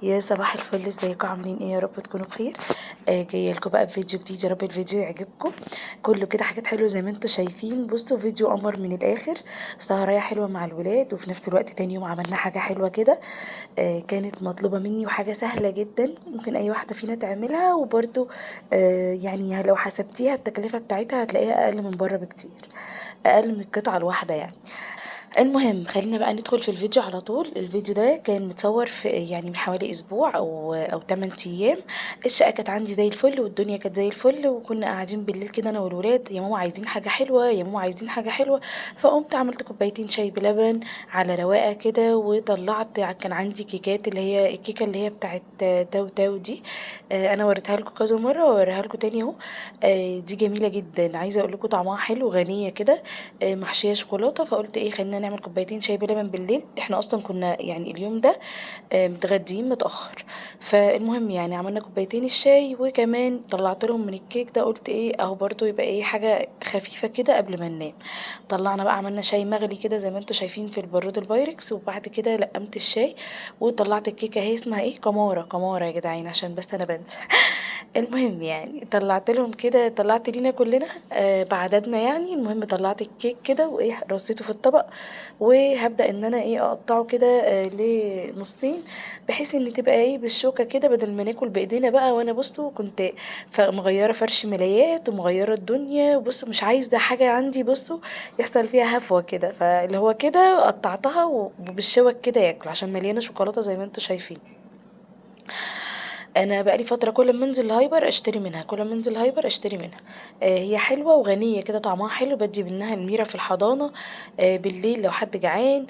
يا صباح الفل، ازيكم عاملين ايه؟ يا رب تكونوا بخير. جايه لكم بقى بفيديو جديد، يا رب الفيديو يعجبكم. كله كده حاجات حلوه زي ما انتم شايفين. بصوا فيديو قمر من الاخر. سهرية حلوه مع الولاد، وفي نفس الوقت تاني يوم عملنا حاجه حلوه كده. كانت مطلوبه مني وحاجه سهله جدا ممكن اي واحده فينا تعملها، وبرده يعني لو حسبتيها التكلفه بتاعتها هتلاقيها اقل من بره بكتير، اقل من القطعه الواحده يعني. المهم خلينا بقى ندخل في الفيديو على طول. الفيديو ده كان متصور في يعني من حوالي اسبوع او 8 ايام. الشقه كانت عندي زي الفل والدنيا كانت زي الفل، وكنا قاعدين بالليل كده انا والولاد، يا ماما عايزين حاجه حلوه، يا ماما عايزين حاجه حلوه. فقمت عملت كوبايتين شاي بلبن على رواقه كده، وطلعت كان عندي كيكات، اللي هي الكيكه اللي هي بتاعت تاو تاو دي. انا وريتها لكم كذا مره واوريها لكم تاني اهو. دي جميله جدا، عايزه اقول لكم طعمها حلو، غنيه كده، محشيه شوكولاته. فقلت ايه، خلينا نعمل كوبايتين شاي بلبن بالليل. احنا اصلا كنا يعني اليوم ده متغديين متاخر. فالمهم يعني عملنا كوبايتين الشاي، وكمان طلعت لهم من الكيك ده. قلت ايه اهو برضو يبقى ايه حاجه خفيفه كده قبل ما ننام. طلعنا بقى عملنا شاي مغلي كده زي ما انتم شايفين في البرود البايركس، وبعد كده لقمت الشاي وطلعت الكيكه. هي اسمها ايه، كماره كماره يا جدعان، عشان بس انا بنسى. المهم يعني طلعت لهم كده، طلعت لينا كلنا بعددنا يعني. المهم طلعت الكيك كده وايه رصيته في الطبق، وهبدأ ان انا ايه اقطعه كده لنصين، بحيث ان تبقى ايه بالشوكة كده بدل ما ناكل بايدينا بقى. وانا بصوا كنت مغيرة فرش ملايات ومغيرة الدنيا، وبصوا مش عايزة حاجة عندي بصوا يحصل فيها هفوة كده، فاللي هو كده قطعتها وبالشوك كده ياكل، عشان مليانة شوكولاتة زي ما انتوا شايفين. انا بقالي فتره كل ما انزل هايبر اشتري منها، كل ما انزل هايبر اشتري منها. هي حلوه وغنيه كده، طعمها حلو، بدي منها الميره في الحضانه. بالليل لو حد جعان،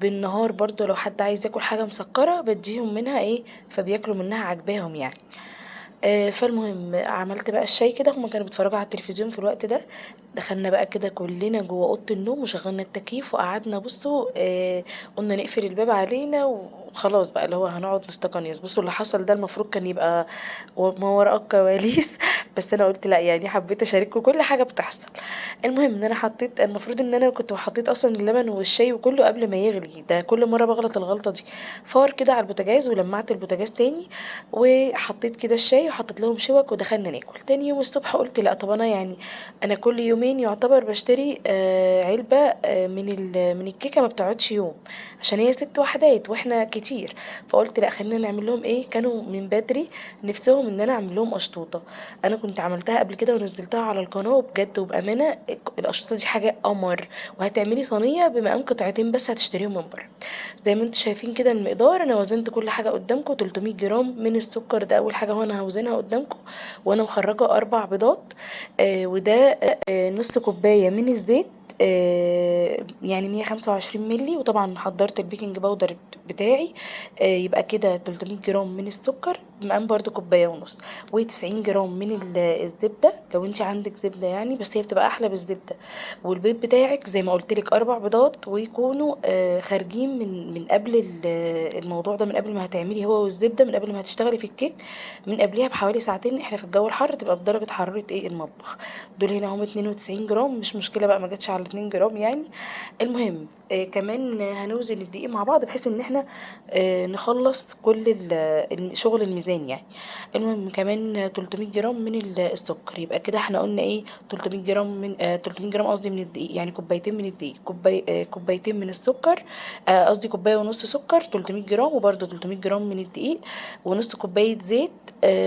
بالنهار برضو لو حد عايز ياكل حاجه مسكره بديهم منها ايه، فبياكلوا منها عجباهم يعني. فالمهم عملت بقى الشاي كده، هما كانوا بيتفرجوا على التلفزيون في الوقت ده. دخلنا بقى كده كلنا جوه اوضه النوم وشغلنا التكييف وقعدنا بصوا. قلنا نقفل الباب علينا وخلاص بقى، اللي هو هنقعد نستقنيس. بصوا اللي حصل ده المفروض كان يبقى ما وراء الكواليس. بس انا قلت لا، يعني حبيت اشارككم كل حاجه بتحصل. المهم ان انا حطيت، المفروض ان انا كنت حطيت اصلا اللبن والشاي وكله قبل ما يغلي، ده كل مره بغلط الغلطه دي. فار كده على البوتاجاز، ولمعت البوتاجاز تاني، وحطيت كده الشاي وحطيت لهم شوك، ودخلنا ناكل. تاني يوم الصبح قلت لا، طب انا يعني انا كل يومين يعتبر بشتري علبة من الكيكة، ما بتقعدش يوم، عشان هي 6 وحدات واحنا كتير. فقلت لا، خلينا نعمل لهم ايه، كانوا من بدري نفسهم ان انا اعمل لهم اشطوطة. انا كنت عملتها قبل كده ونزلتها على القناة، وبجد وبأمانة الاشطوطة دي حاجة قمر. وهتعملي صينية بمقام قطعتين بس هتشتريهم من بره. زي ما انتم شايفين كده المقدار، انا وزنت كل حاجه قدامكم. 300 جرام من السكر ده اول حاجه، وانا هوزنها قدامكم. وانا مخرجه 4 بيضات. وده نص كوبايه من الزيت، يعني 125 ملي. وطبعا حضرت البيكنج باودر بتاعي. يبقى كده 300 جرام من السكر بمقام برضو كوبايه ونص، و90 جرام من الزبده لو انت عندك زبده يعني، بس هي بتبقى احلى بالزبده. والبيض بتاعك زي ما قلت لك 4 بيضات، ويكونوا خارجين من قبل الموضوع ده، من قبل ما هتعملي هو والزبده، من قبل ما هتشتغلي في الكيك، من قبلها بحوالي ساعتين. احنا في الجو الحر تبقى بدرجه حراره ايه المطبخ. دول هنا هم 92 جرام، مش مشكله بقى ما جاتش على 2 جرام يعني. المهم كمان هنوزن الدقيق مع بعض، بحيث ان احنا نخلص كل شغل الميزان يعني. المهم كمان 300 جرام من السكر. يبقى كده احنا قلنا ايه، 300 جرام من 300 جرام قصدي من الدقيق، يعني كوبايتين من الدقيق، كوبايتين من السكر. قصدي كوبايه ونص سكر 300 جرام، وبرده 300 جرام من الدقيق، ونص كوبايه زيت،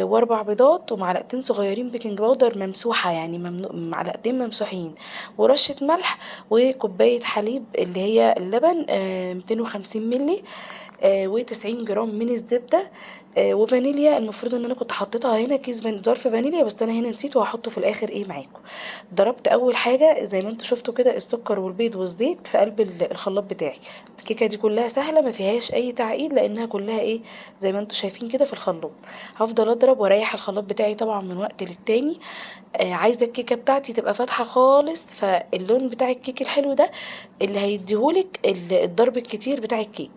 و4 بيضات، ومعلقتين صغيرين بيكنج باودر ممسوحه يعني معلقتين ممسوحين، ورشه ملح، وكوبايه حليب اللي هي اللبن 250 ملي، و90 جرام من الزبده، وفانيليا. المفروض ان انا كنت حطيتها هنا كيس ظرف فانيليا، بس انا هنا نسيت وهحطه في الاخر ايه معاكم. ضربت اول حاجه زي ما انتوا شفتوا كده السكر والبيض والزيت في قلب الخلاط بتاعي. الكيكه دي كلها سهله ما فيهاش اي تعقيد، لانها كلها ايه زي ما انتوا شايفين كده في الخلاط. هفضل اضرب واريح الخلاط بتاعي طبعا من وقت للتاني. عايزه الكيكه بتاعتي تبقى فاتحه خالص، فاللون بتاع الكيك الحلو ده اللي هيديهولك الضرب الكتير بتاع الكيك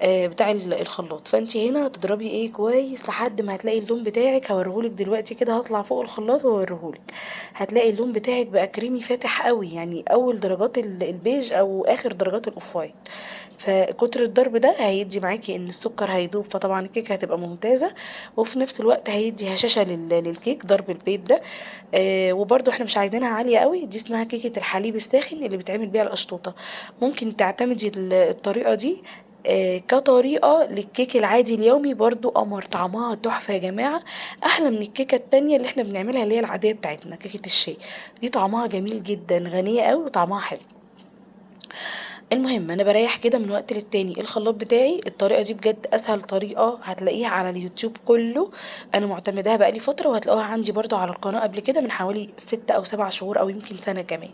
بتاع الخلاط. فانت هنا هتضربي ايه كويس لحد ما هتلاقي اللون بتاعك، هوريهولك دلوقتي كده، هطلع فوق الخلاط واوريهولك. هتلاقي اللون بتاعك بقى كريمي فاتح قوي، يعني اول درجات البيج او اخر درجات الاوف وايت. فكتر الضرب ده هيدي معاكي ان السكر هيدوب، فطبعا الكيكه هتبقى ممتازه، وفي نفس الوقت هيدي هشاشه للكيك ضرب البيض ده. وبرده احنا مش عايزينها عاليه قوي، دي اسمها كيكه الحليب الساخن اللي بيتعمل بيها القشطوطه. ممكن تعتمدي الطريقه دي كطريقة للكيك العادي اليومي، برضو قمر طعمها تحفة يا جماعة. أحلى من الكيكة التانية اللي احنا بنعملها اللي هي العادية بتاعتنا، كيكة الشاي. دي طعمها جميل جدا، غنية قوي وطعمها حلو. المهم انا بريح كده من وقت للتاني الخلاط بتاعي. الطريقه دي بجد اسهل طريقه هتلاقيها على اليوتيوب كله، انا معتمداها بقالي فتره، وهتلاقوها عندي برضو على القناه قبل كده من حوالي 6 او 7 شهور او يمكن سنه كمان.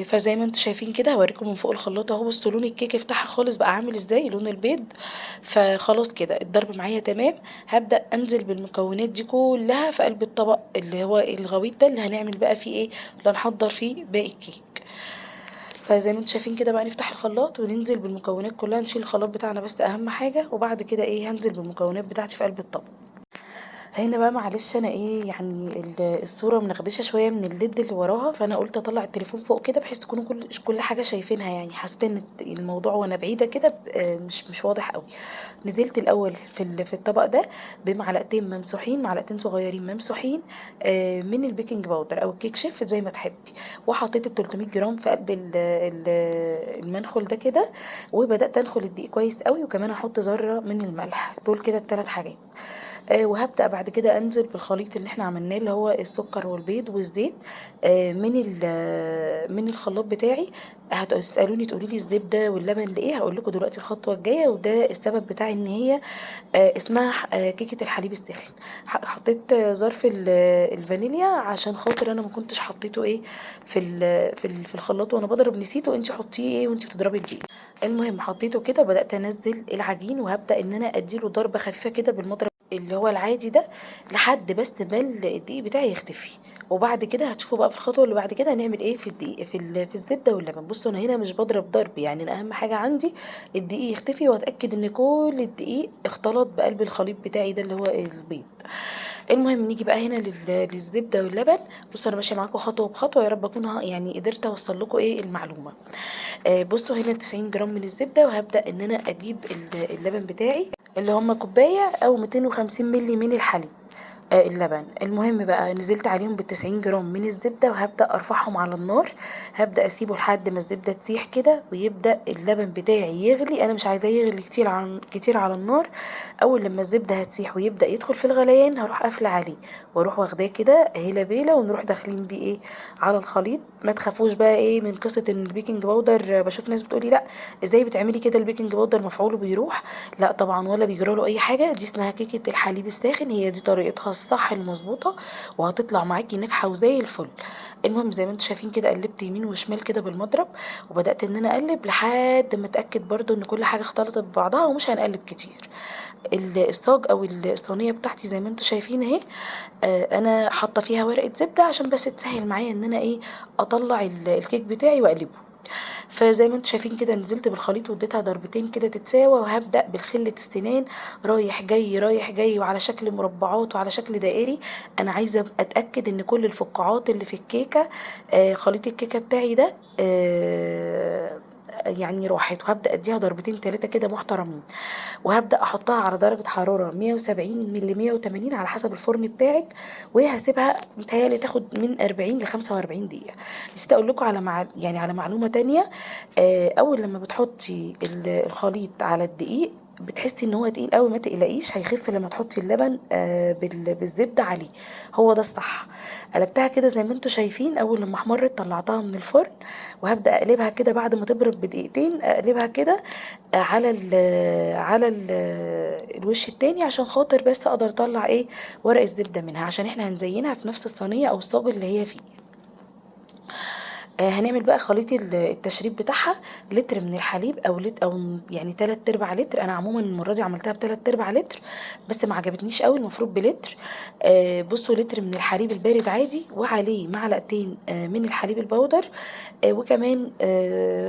فزي ما انتم شايفين كده هوريكم من فوق الخلاط اهو. بصوا لون الكيك افتحها خالص بقى عامل ازاي، لون البيض. فخلاص كده الضرب معايا تمام. هبدا انزل بالمكونات دي كلها في قلب الطبق اللي هو الغويط ده، اللي هنعمل بقى فيه ايه، اللي هنحضر فيه باقي الكيك. فزي ما انتم شايفين كده بقى نفتح الخلاط وننزل بالمكونات كلها، نشيل الخلاط بتاعنا بس اهم حاجه، وبعد كده ايه هنزل بالمكونات بتاعتي في قلب الطبق. هنا بقى معلش انا ايه يعني الصوره منغبشه شويه من الليد اللي وراها، فانا قلت اطلع التليفون فوق كده بحيث تكونوا كل حاجه شايفينها. يعني حسيت ان الموضوع وانا بعيده كده مش واضح قوي. نزلت الاول في الطبق ده بمعلقتين ممسوحين، معلقتين صغيرين ممسوحين من البيكنج باودر او الكيك شيف زي ما تحبي. وحطيت ال 300 جرام في قلب المنخل ده كده. وبدات انخل الدقيق كويس قوي، وكمان احط ذره من الملح. دول كده الثلاث حاجات. وهبدأ بعد كده انزل بالخليط اللي احنا عملناه اللي هو السكر والبيض والزيت من الخلاط بتاعي. هتسألوني تقولي لي الزبدة واللبن لإيه، هقول لكم دلوقتي الخطوة الجاية. وده السبب بتاع ان هي اسمها كيكة الحليب الساخن. حطيت ظرف الفانيليا عشان خاطر انا ما كنتش حطيته ايه في الخلاط وانا بضرب، نسيته. انت حطيه ايه وانت بتضربي الدقيق. المهم حطيته كده وبدأت انزل العجين، وهبدأ ان انا اديله ضربة خفيفة كده بالمضرب اللي هو العادي ده، لحد بس ما الدقيق بتاعي يختفي. وبعد كده هتشوفوا بقى في الخطوه اللي بعد كده هنعمل ايه في الدقيق في الزبده واللبن. بصوا انا هنا مش بضرب ضرب، يعني انا اهم حاجه عندي الدقيق يختفي، واتاكد ان كل الدقيق اختلط بقلب الخليط بتاعي ده اللي هو البيض. المهم نيجي بقى هنا للزبده واللبن. بصوا انا ماشيه معاكم خطوه بخطوه، يا رب اكون يعني قدرت اوصل لكم ايه المعلومه. بصوا هنا 90 جرام من الزبده، وهبدا ان انا اجيب اللبن بتاعي اللي هم كوبايه او 250 ملي من الحليب. اللبن. المهم بقى نزلت عليهم ب90 جرام من الزبدة، وهبدأ ارفعهم على النار. هبدأ اسيبه لحد ما الزبدة تسيح كده، ويبدأ اللبن بتاعي يغلي. انا مش عايزاه يغلي كتير على النار. اول لما الزبدة هتسيح ويبدأ يدخل في الغليان هروح قافلة عليه، واروح واخداه كده هيلا بيلا، ونروح داخلين بيه ايه على الخليط. ما تخافوش بقى ايه من قصة ان البيكنج باودر، بشوف ناس بتقولي لا ازاي بتعملي كده، البيكنج باودر مفعوله بيروح. لا طبعا، ولا بيجراله اي حاجة. دي اسمها كيكة الحليب الساخن، هي دي طريقتها الصح المظبوطة، وهتطلع معاكي ناجحة وزي الفل. المهم زي ما انتم شايفين كده قلبت يمين وشمال كده بالمضرب، وبدأت ان انا اقلب لحد ما اتأكد برضو ان كل حاجة اختلطت ببعضها، ومش هنقلب كتير. الصاج او الصينية بتاعتي زي ما انتم شايفين اهي. انا حاطة فيها ورقة زبدة عشان بس تسهل معايا ان انا ايه اطلع الكيك بتاعي واقلبه. فزي ما انتم شايفين كده نزلت بالخليط واديتها ضربتين كده تتساوى، وهبدأ بالخلة السنان رايح جاي رايح جاي، وعلى شكل مربعات وعلى شكل دائري. انا عايزة اتأكد ان كل الفقاعات اللي في الكيكة، خليط الكيكة بتاعي ده يعني راحت. وهبدأ اديها ضربتين تلاتة كده محترمين، وهبدأ احطها على درجة حرارة 170 من 180 على حسب الفرن بتاعك. وهسيبها متهيألي تاخد من 40 ل 45 دقيقة. نسيت اقول لكم على يعني على معلومة تانية. اول لما بتحطي الخليط على الدقيق بتحسي ان هو تقيل قوي، ما تقلقيش هيخف لما تحطي اللبن بالزبده عليه. هو ده الصح. قلبتها كده زي ما انتم شايفين، اول لما احمرت طلعتها من الفرن، وهبدا اقلبها كده بعد ما تبرد بدقيقتين. اقلبها كده على الوش التاني، عشان خاطر بس اقدر اطلع ايه ورق الزبده منها، عشان احنا هنزينها في نفس الصينيه او الصاج اللي هي فيه. هنعمل بقى خليط التشريب بتاعها، لتر من الحليب او او يعني 3/4 لتر. انا عموما المره دي عملتها ب3/4 لتر، بس ما عجبتنيش قوي، المفروض بلتر. بصوا، لتر من الحليب البارد عادي، وعليه معلقتين من الحليب البودر، وكمان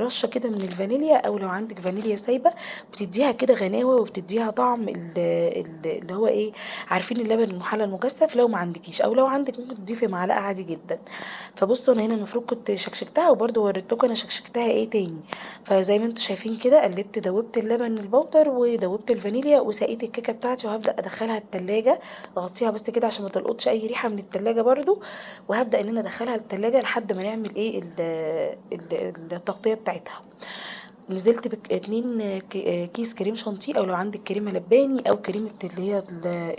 رشه كده من الفانيليا، او لو عندك فانيليا سايبه بتديها كده غناوه، وبتديها طعم اللي هو ايه، عارفين اللبن المحلى المكثف؟ لو ما عندكيش، او لو عندك ممكن تضيفي معلقه عادي جدا. فبصوا انا هنا المفروض كنت شكشكتها، وبرده وريتكم انا شكشكتها ايه تاني. فزي ما انتم شايفين كده، قلبت دوبت اللبن البودر ودوبت الفانيليا وسقيت الكيكه بتاعتي، وهبدا ادخلها التلاجة. اغطيها بس كده عشان ما تلقطش اي ريحه من التلاجة برده. وهبدا ان انا ادخلها التلاجة لحد ما نعمل ايه التغطيه بتاعتها. نزلت باتنين كيس كريم شانتيه، او لو عندك كريمه لباني، او كريمه اللي هي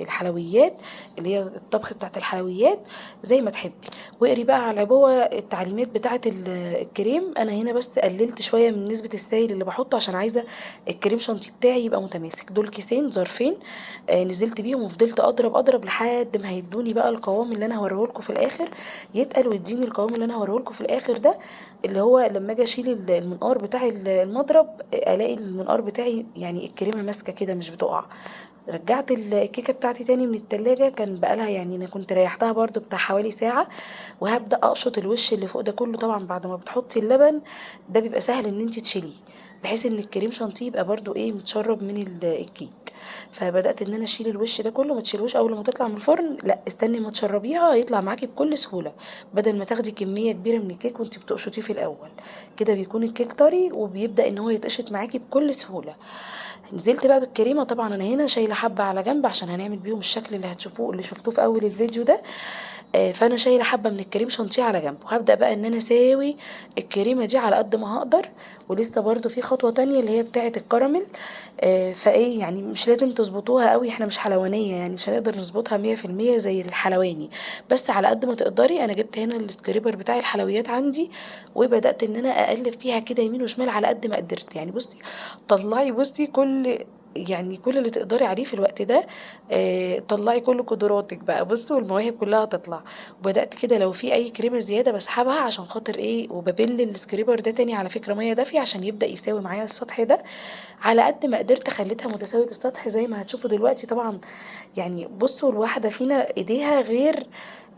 الحلويات، اللي هي الطبخ بتاعت الحلويات، زي ما تحبي. واقري بقى على العبوه التعليمات بتاعه الكريم. انا هنا بس قللت شويه من نسبه السائل اللي بحطه، عشان عايزه الكريم شانتيه بتاعي يبقى متماسك. دول كيسين ظرفين نزلت بيهم، وفضلت اضرب اضرب لحد ما هيدوني بقى القوام اللي انا هوريه لكم في الاخر. يتقل ويديني القوام اللي انا هوريه لكم في الاخر ده، اللي هو لما اجي اشيل المنقار بتاع المضرب، الاقي المنقار بتاعي يعني الكريمه ماسكه كده مش بتقع. رجعت الكيكه بتاعتي تاني من التلاجة، كان بقالها يعني انا كنت ريحتها برضو بتاع حوالي ساعه. وهبدا اقشط الوش اللي فوق ده كله. طبعا بعد ما بتحطي اللبن ده بيبقى سهل ان انت تشيليه، بحيث ان الكريم شانتيه يبقى برضو ايه متشرب من الكيك. فبدات ان انا اشيل الوش ده كله. ما تشيلوش اول ما تطلع من الفرن، لا، استني ما تشربيها، هيطلع معاكي بكل سهوله، بدل ما تاخدي كميه كبيره من الكيك وانت بتقشطيه في الاول. كده بيكون الكيك طري، وبيبدا ان هو يتقشط معاكي بكل سهوله. نزلت بقى بالكريمه. طبعا انا هنا شايله حبه على جنب عشان هنعمل بيهم الشكل اللي هتشوفوه، اللي شفتوه في اول الفيديو ده. فانا شايله حبه من الكريم شانتيه على جنب، وهبدا بقى ان انا اساوي الكريمه دي على قد ما هقدر. ولسه برضو في خطوه تانية اللي هي بتاعه الكراميل. فايه يعني مش لازم تظبطوها قوي، احنا مش حلوانيه يعني، مش هنقدر نظبطها 100% زي الحلواني. بس على قد ما تقدري. انا جبت هنا السكريبر بتاع الحلويات عندي، وبدات ان انا اقلب فيها كده يمين وشمال على قد ما قدرت. يعني بصي، طلعي بصي كل اللي تقدري عليه في الوقت ده. طلعي كل قدراتك بقى، بصي، والمواهب كلها تطلع. وبدأت كده لو في اي كريمة زيادة بسحبها عشان خاطر ايه، وببل السكريبر ده تاني على فكرة مية دافية عشان يبدأ يساوي معايا السطح ده. على قد ما قدرت خليتها متساوية السطح زي ما هتشوفوا دلوقتي طبعا. يعني بصوا، الواحدة فينا ايديها غير،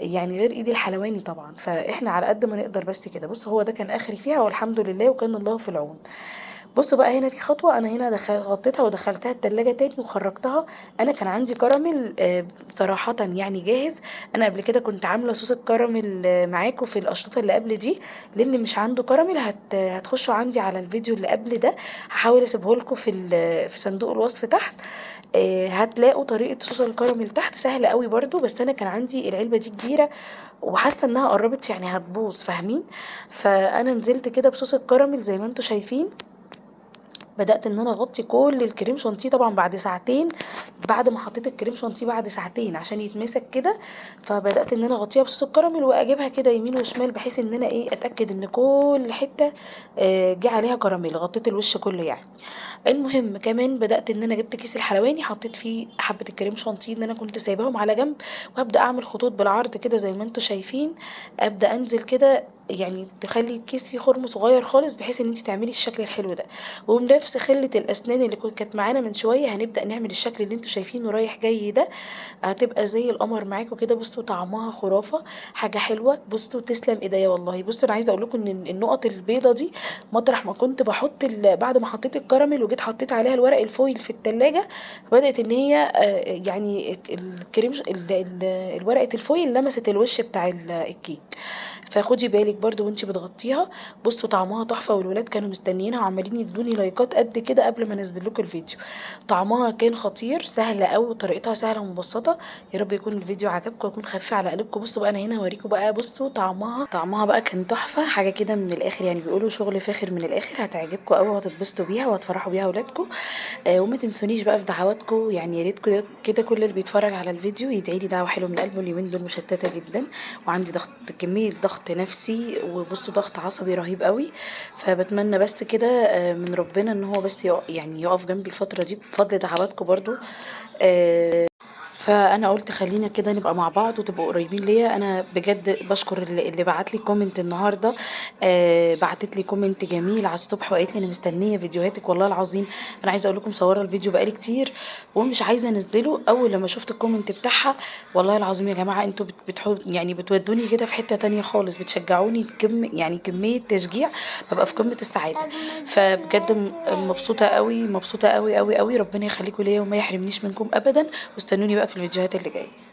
يعني غير ايدي الحلواني طبعا. فاحنا على قد ما نقدر بس كده. بص، هو ده كان اخري فيها، والحمد لله وكان الله في العون. بصوا بقى، هنا في خطوة أنا هنا غطيتها ودخلتها التلاجة تاني وخرجتها. أنا كان عندي كراميل صراحة يعني جاهز. أنا قبل كده كنت عاملة صوص الكراميل معاكم في الأشرطة اللي قبل دي. للي مش عنده كراميل هتخشوا عندي على الفيديو اللي قبل ده، هحاول اسيبه لكم في صندوق الوصف تحت. هتلاقوا طريقة صوص الكراميل تحت، سهلة قوي برضو. بس أنا كان عندي العلبة دي كبيرة، وحاسة انها قربت يعني هتبوظ، فاهمين؟ فأنا نزلت كده بصوص الكراميل زي ما انتوا شايفين. بدأت ان انا اغطي كل الكريم شانتيه طبعا بعد ساعتين، بعد ما حطيت الكريم شانتيه بعد ساعتين عشان يتمسك كده. فبدأت ان انا اغطيها بصوص الكراميل، واجيبها كده يمين وشمال، بحيث ان انا ايه اتأكد ان كل حتة جه عليها كراميل، غطيت الوش كله يعني. المهم كمان بدأت ان انا جبت كيس الحلواني، حطيت فيه حبة الكريم شانتيه اللي انا كنت سايباهم على جنب، وهبدأ اعمل خطوط بالعرض كده زي ما انتوا شايفين. ابدأ انزل كده، يعني تخلي الكيس فيه خرم صغير خالص، بحيث ان انت تعملي الشكل الحلو ده. وبنفس خلة الاسنان اللي كانت معانا من شوية، هنبدأ نعمل الشكل اللي انتوا شايفينه رايح جاي ده. هتبقى زي القمر معاكم كده. بصوا طعمها خرافة، حاجة حلوة. بصوا تسلم ايديا والله. بصوا انا عايزة اقول لكم ان النقط البيضة دي، مطرح ما كنت بحط بعد ما حطيت الكراميل وجيت حطيت عليها الورق الفويل في التلاجة، بدأت ان هي يعني الكريم الورقة الفويل لمست الوش بتاع الكيك. فخدي بالك برضو وانتي بتغطيها. بصوا طعمها تحفة، والولاد كانوا مستنيينها وعمالين يدوني لايكات قد كده قبل ما انزل لكم الفيديو. طعمها كان خطير، سهلة قوي وطريقتها سهلة ومبسطة. يا رب يكون الفيديو عجبكم ويكون خفيف على قلبكم. بصوا بقى، انا هنا هوريكم بقى. بصوا طعمها بقى كان تحفة، حاجة كده من الاخر يعني، بيقولوا شغل فاخر من الاخر. هتعجبكم قوي وهتتبسطوا بيها وهتفرحوا بيها اولادكم. وما تنسونيش بقى في دعواتكم، يعني يا ريت كده كده كل اللي بيتفرج على الفيديو يدعي لي دعوة حلوة من قلبه. اليومين دول مشتتة جدا، وعندي كمية ضغط نفسي، وبصوا ضغط عصبي رهيب قوي. فبتمنى بس كده من ربنا ان هو بس يعني يقف جنبي الفترة دي بفضل دعواتكم برضو. فانا قلت خلينا كده نبقى مع بعض وتبقوا قريبين ليا. انا بجد بشكر اللي بعت لي كومنت النهارده، بعتت لي كومنت جميل على الصبح وقالت لي انا مستنيه فيديوهاتك والله العظيم. انا عايزه اقول لكم مصوره الفيديو بقالي كتير ومش عايزه انزله. اول لما شفت الكومنت بتاعها والله العظيم يا جماعه انتوا يعني بتودوني كده في حته تانية خالص، بتشجعوني يعني كميه تشجيع، ببقى في قمه السعاده. فبجد مبسوطه قوي، مبسوطه قوي قوي قوي. ربنا يخليكم ليا وما يحرمنيش منكم ابدا، واستنوني بقى في الفيديوهات اللي جايه.